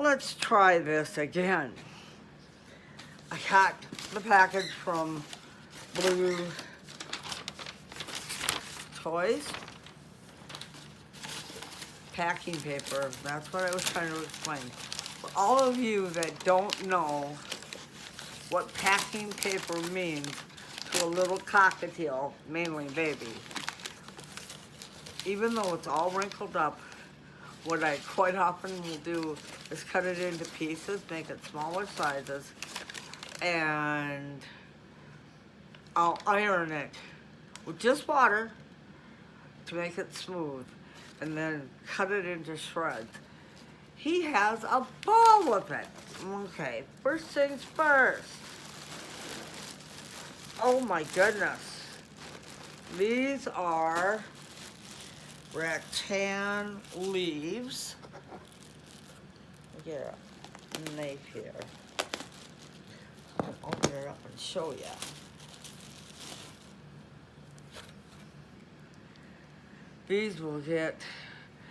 let's try this again. I got the package from Blue Toys. Packing paper, that's what I was trying to explain. For all of you that don't know what packing paper means to a little cockatiel, mainly baby, even though it's all wrinkled up, what I quite often will do is cut it into pieces, make it smaller sizes, and I'll iron it with just water to make it smooth, and then cut it into shreds. He has a ball with it. Okay, first things first. Oh my goodness. These are rattan leaves. Get a knife here. I'll open it up and show you. These will get,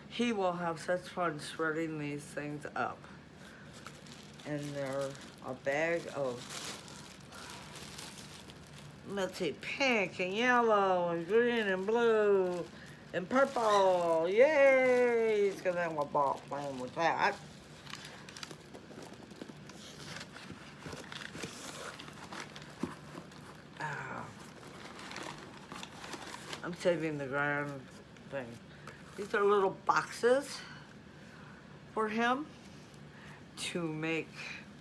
he will have such fun shredding these things up. And they're a bag of, let's see, pink and yellow and green and blue and purple. Yay! He's gonna have a ball playing with that. I'm saving the grand thing. These are little boxes for him to make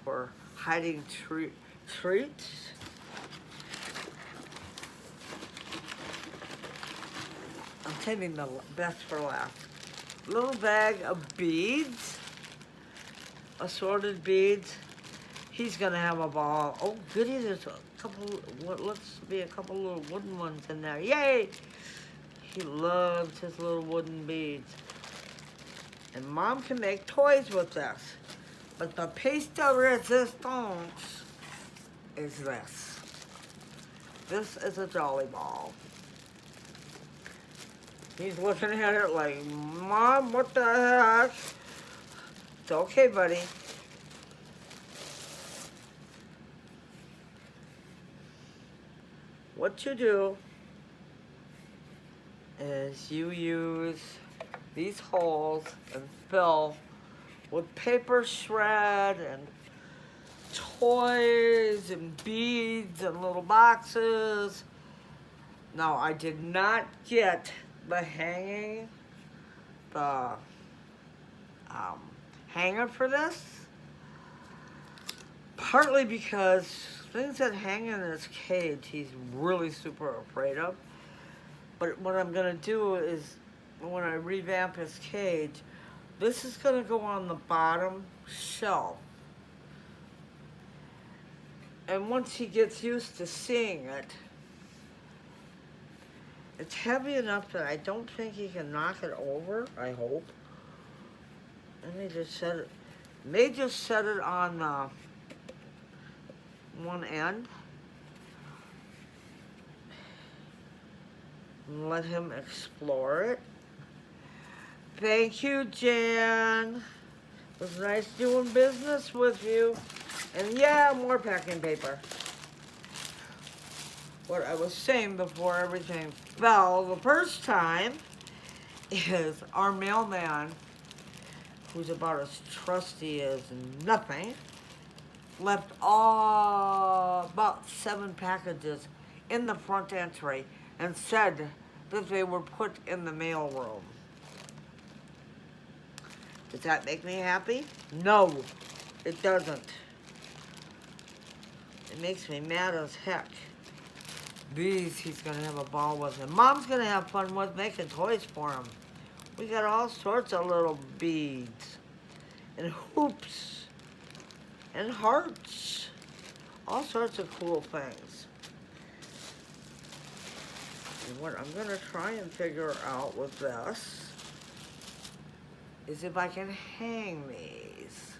for hiding treats. I'm saving the best for last. Little bag of beads, assorted beads. He's gonna have a ball. Oh goody, there's a couple, looks to be a couple little wooden ones in there. Yay! He loves his little wooden beads. And Mom can make toys with this. But the piece de resistance is this. This is a Jolly Ball. He's looking at it like, Mom, what the heck? It's okay, buddy. What you do is you use these holes and fill with paper shred and toys and beads and little boxes. Now, I did not get the hanger for this, partly because things that hang in this cage he's really super afraid of. But what I'm gonna do is, when I revamp his cage, this is gonna go on the bottom shelf. And once he gets used to seeing it, it's heavy enough that I don't think he can knock it over, I hope. And they just set it on one end. And let him explore it. Thank you, Jan. It was nice doing business with you. And yeah, more packing paper. What I was saying before everything fell the first time is our mailman, who's about as trusty as nothing, left about 7 packages in the front entry and said that they were put in the mail room. Does that make me happy? No, it doesn't. It makes me mad as heck. These he's gonna have a ball with, and Mom's gonna have fun with making toys for him. We got all sorts of little beads and hoops and hearts, all sorts of cool things. And what I'm gonna try and figure out with this is if I can hang these.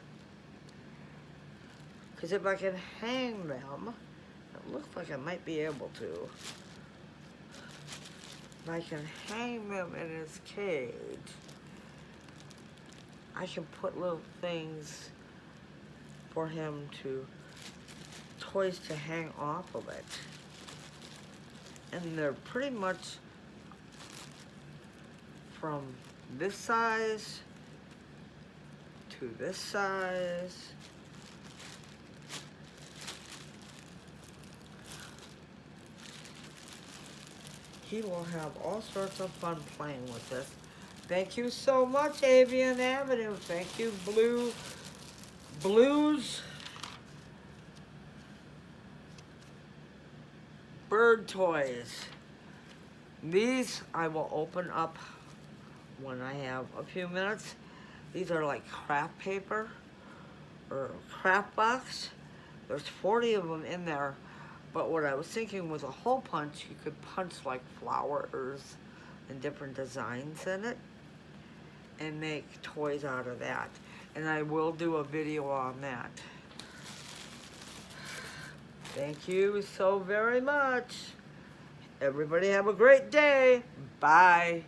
Because if I can hang them, it looks like I might be able to. If I can hang them in his cage, I can put little things for him to, toys to hang off of it. And they're pretty much from this size to this size. He will have all sorts of fun playing with this. Thank you so much, Avian Avenue. Thank you, Blues Bird Toys. These I will open up when I have a few minutes. These are like craft paper or craft box. There's 40 of them in there. But what I was thinking was a hole punch, you could punch like flowers and different designs in it and make toys out of that. And I will do a video on that. Thank you so very much. Everybody have a great day. Bye.